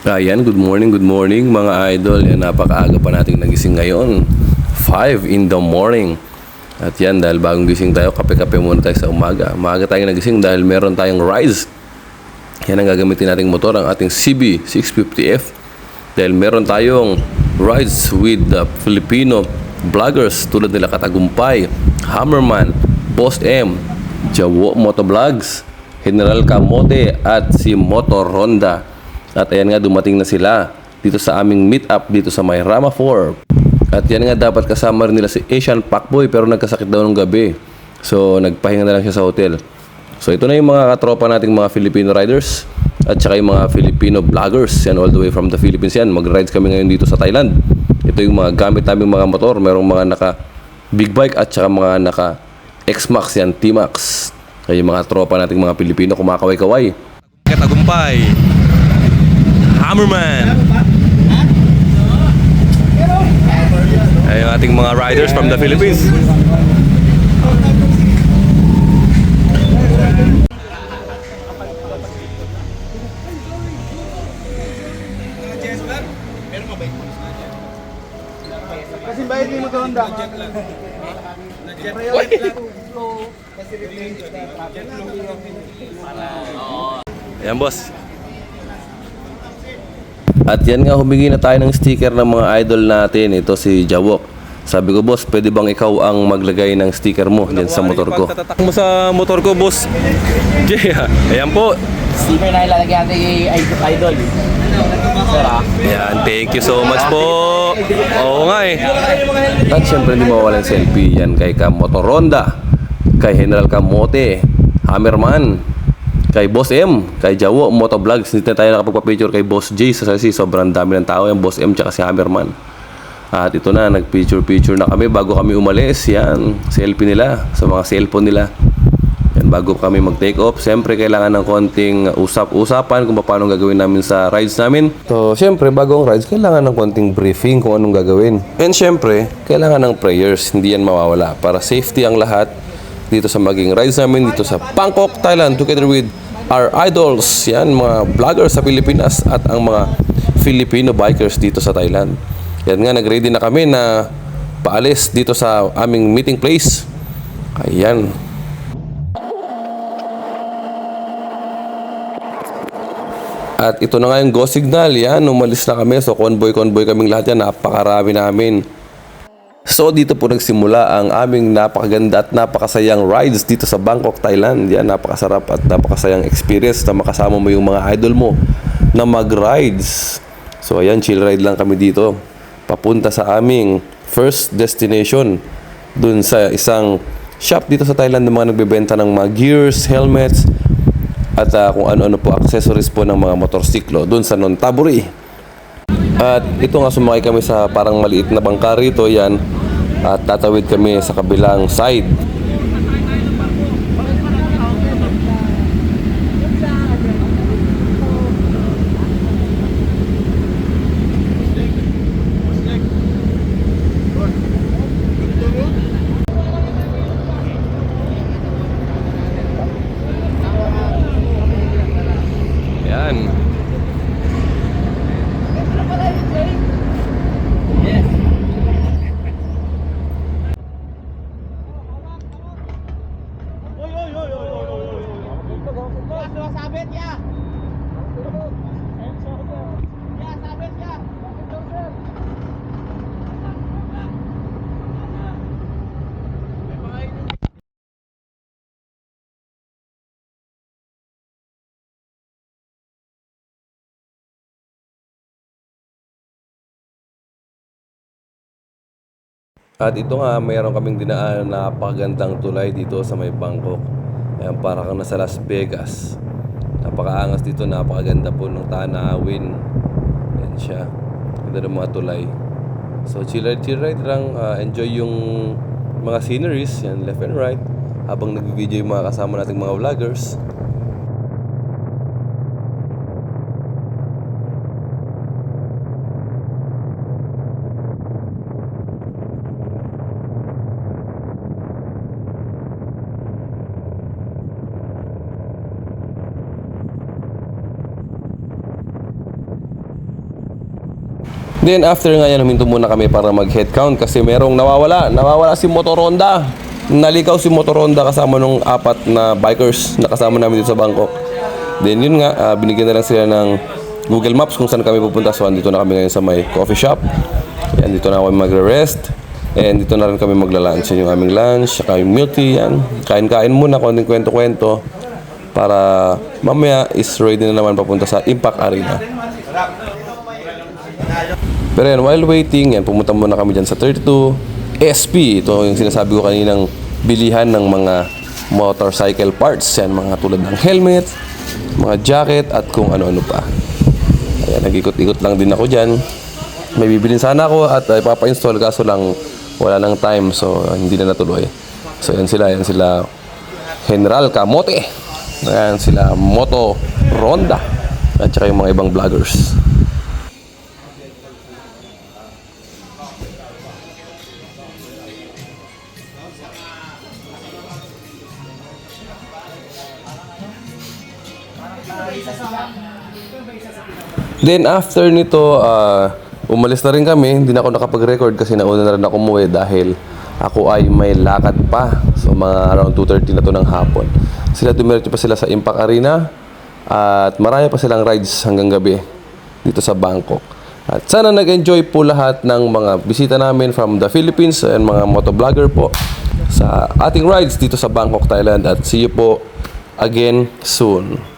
Ayan, good morning mga idol. Yan, napakaaga pa nating nagising ngayon. 5 in the morning. At yan, dahil bagong gising tayo, kape-kape muna tayo sa umaga. Maaga tayong nagising dahil meron tayong Rise. Yan ang gagamitin nating motor, ang ating CB650F. Dahil meron tayong Rise with the Filipino vloggers tulad nila Katagumpay, Hammerman, Boss M, Jawo Motovlogs, General Kamote at si Motor Honda. At ayan nga, dumating na sila dito sa aming meet up dito sa may Rama 4. At yan nga, dapat kasama rin nila si Asian Pacboy pero nagkasakit daw ng gabi. So nagpahinga na lang siya sa hotel. So ito na yung mga katropa nating mga Filipino riders at saka yung mga Filipino vloggers. Yan, all the way from the Philippines yan. Mag-rides kami ngayon dito sa Thailand. Ito yung mga gamit naming mga motor. Merong mga naka big bike at saka mga naka X-Max yan, T-Max. Kaya yung mga tropa nating mga Pilipino kumakaway-kaway. Katagumpay, Hammerman. Ay, yung ating mga riders from the Philippines. Kasi bayad mo ito Honda. Ayan, boss. At yan nga, humingi na tayo ng sticker ng mga idol natin. Ito si Jawok. Sabi ko, boss, pwede bang ikaw ang maglagay ng sticker mo dyan sa motor ko? Pagtatatak mo sa motor ko, boss. Yeah. Ayan po. Sticker na ilalagay natin idol. Sir Ayan, thank you so much po. Oo nga eh. At syempre hindi mawawalan selfie yan kay Motor Honda, kay General Kamote, Hammerman, kay Boss M, kay Jawo Motovlogs. Hindi na tayo nakapagpa-picture kay Boss J kasi sobrang dami ng tao yung Boss M tsaka si Hammerman. At ito na, nag-picture na kami bago kami umalis. Yan, selfie nila sa mga cellphone nila. Yan, bago kami mag-take off. Siyempre, kailangan ng konting usap-usapan kung paano gagawin namin sa rides namin. So, siyempre, bago ang rides, kailangan ng konting briefing kung anong gagawin. And siyempre, kailangan ng prayers. Hindi yan mawawala. Para safety ang lahat dito sa maging rides namin dito sa Bangkok, Thailand, together with our idols. Yan, mga vloggers sa Pilipinas at ang mga Filipino bikers dito sa Thailand. Yan nga, nag-ready na kami na paalis dito sa aming meeting place. Ayan. At ito na nga yung go signal. Yan, umalis na kami. So, convoy kaming lahat yan. Napakarami namin. So, dito po nagsimula ang aming napakaganda at napakasayang rides dito sa Bangkok, Thailand. Yan, napakasarap at napakasayang experience na makasama mo yung mga idol mo na mag-rides. So, ayan, chill ride lang kami dito. Papunta sa aming first destination. Dun sa isang shop dito sa Thailand ng mga nagbebenta ng mga gears, helmets, at kung ano-ano po accessories po ng mga motorsiklo dun sa Nonthaburi. At ito nga, sumakay kami sa parang maliit na bangka rito yan at tatawid kami sa kabilang side. Ayan. Sabit ya. Ya, sabit ya. At ito nga, mayroon kaming dinaan na napakagandang tulay dito sa may Bangkok. Ayan, para kang nasa Las Vegas. Napakaangas dito, napakaganda po ng tanawin. Ayan siya. Ganda ng mga tulay. So, chill ride lang. Enjoy yung mga sceneries, yan, left and right. Habang nag-video yung mga kasama nating mga vloggers. Then after nga yan, huminto muna kami para mag-head count kasi merong nawawala si Motoronda. Nalikaw si Motoronda kasama nung 4 na bikers na kasama namin dito sa Bangkok. Then yun nga, binigyan na lang sila ng Google Maps kung saan kami pupunta. So andito na kami ngayon sa may coffee shop. Yan, dito na kami magre-rest. And dito na rin kami magla-lunch. Yan yung aming lunch, saka yung milk tea. Yan. Kain-kain muna, konting kwento-kwento. Para mamaya is ready na naman papunta sa Impact Arena. Pero yan, while waiting, yan, pumunta muna kami dyan sa 32 SP. Ito yung sinasabi ko kaninang bilihan ng mga motorcycle parts. Yan, mga tulad ng helmet, mga jacket, at kung ano-ano pa. Ayan, nag-ikot-ikot lang din ako dyan. May bibilin sana ako at ipapa-install kaso lang wala nang time. So, hindi na natuloy. So, yan sila General Kamote. Ayan sila Moto Ronda. At saka yung mga ibang vloggers. Then after nito, umalis na rin kami. Hindi na ako nakapag-record kasi nauna na rin ako umuwi dahil ako ay may lakad pa. So mga around 2:30 na to ng hapon. Sila dumiretso pa sila sa Impact Arena at marami pa silang rides hanggang gabi dito sa Bangkok. At sana nag-enjoy po lahat ng mga bisita namin from the Philippines and mga motovlogger po sa ating rides dito sa Bangkok, Thailand. At see you po again soon.